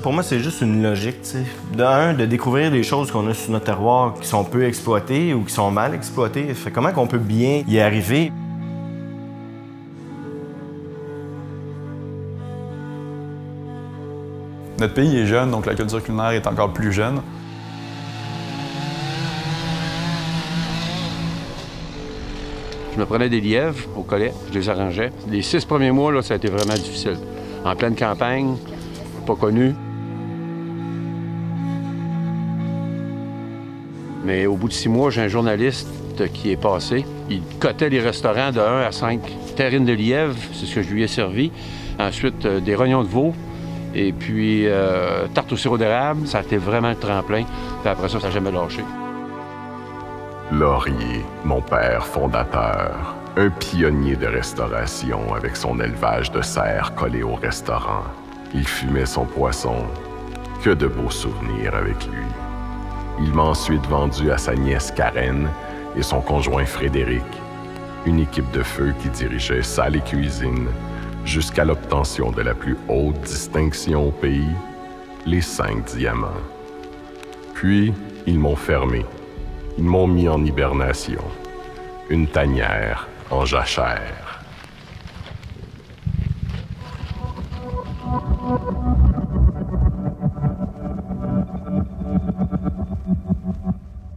pour moi, c'est juste une logique, tu sais. De découvrir des choses qu'on a sur notre terroir qui sont peu exploitées ou qui sont mal exploitées. Fait comment qu'on peut bien y arriver? Notre pays est jeune, donc la culture culinaire est encore plus jeune. Je me prenais des lièvres au collet, je les arrangeais. Les 6 premiers mois, là, ça a été vraiment difficile. En pleine campagne, pas connu. Mais au bout de 6 mois, j'ai un journaliste qui est passé. Il cotait les restaurants de 1 à 5 terrines de lièvre, c'est ce que je lui ai servi. Ensuite, des rognons de veau. Et puis, tarte au sirop d'érable, ça a été vraiment le tremplin. Puis après ça n'a jamais lâché. Laurier, mon père fondateur, un pionnier de restauration avec son élevage de cerfs collé au restaurant. Il fumait son poisson. Que de beaux souvenirs avec lui. Il m'a ensuite vendu à sa nièce Karen et son conjoint Frédéric, une équipe de feu qui dirigeait salle et cuisine jusqu'à l'obtention de la plus haute distinction au pays, les 5 diamants. Puis, ils m'ont fermé. Ils m'ont mis en hibernation. Une tanière en jachère.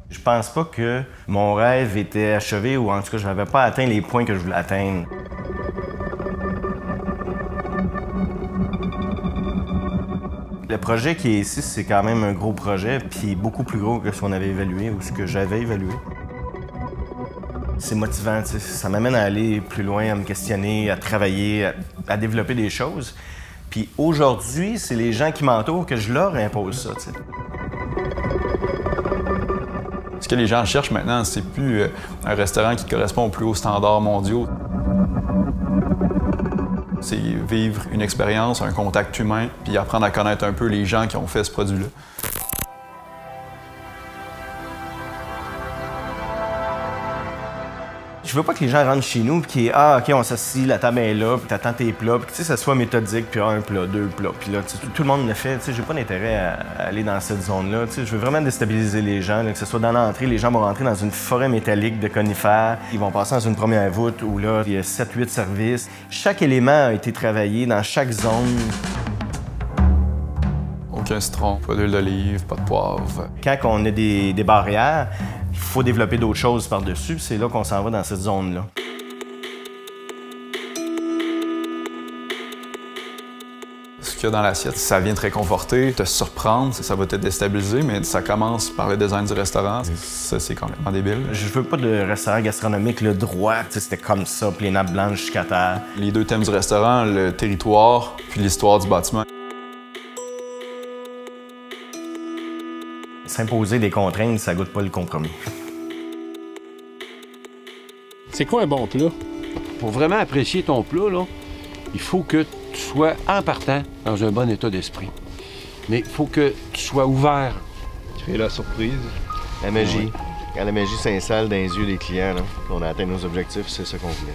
Je pense pas que mon rêve était achevé ou en tout cas, je n'avais pas atteint les points que je voulais atteindre. Le projet qui est ici, c'est quand même un gros projet, puis beaucoup plus gros que ce qu'on avait évalué ou ce que j'avais évalué. C'est motivant, tu sais, ça m'amène à aller plus loin, à me questionner, à travailler, à développer des choses. Puis aujourd'hui, c'est les gens qui m'entourent que je leur impose ça, tu sais. Ce que les gens cherchent maintenant, c'est plus un restaurant qui correspond aux plus hauts standards mondiaux. C'est vivre une expérience, un contact humain, puis apprendre à connaître un peu les gens qui ont fait ce produit-là. Je veux pas que les gens rentrent chez nous et qu'ils ah, OK, on s'assit, la table est là, puis t'attends tes plats, puis tu sais, ça soit méthodique, puis un plat, 2 plats, puis là, tout le monde le fait. Tu sais, j'ai pas d'intérêt à aller dans cette zone-là. Tu sais, je veux vraiment déstabiliser les gens, là, que ce soit dans l'entrée, les gens vont rentrer dans une forêt métallique de conifères, ils vont passer dans une première voûte où là, il y a 7-8 services. Chaque élément a été travaillé dans chaque zone. Aucun citron, pas d'huile d'olive, pas de poivre. Quand on a des barrières, il faut développer d'autres choses par-dessus, c'est là qu'on s'en va dans cette zone-là. Ce qu'il y a dans l'assiette, ça vient te réconforter, te surprendre, ça va te déstabiliser, mais ça commence par le design du restaurant. Ça, c'est complètement débile. Je veux pas de restaurant gastronomique le droit, c'était comme ça, puis les nappes blanches jusqu'à terre. Les 2 thèmes du restaurant, le territoire puis l'histoire du bâtiment. S'imposer des contraintes, ça goûte pas le compromis. C'est quoi un bon plat? Pour vraiment apprécier ton plat, là, il faut que tu sois, en partant, dans un bon état d'esprit. Mais il faut que tu sois ouvert. Créer la surprise. La magie. Quand la magie s'installe dans les yeux des clients, là, qu'on a atteint nos objectifs, c'est ce qu'on voulait.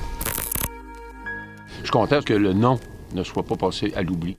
Je suis content que le non ne soit pas passé à l'oubli.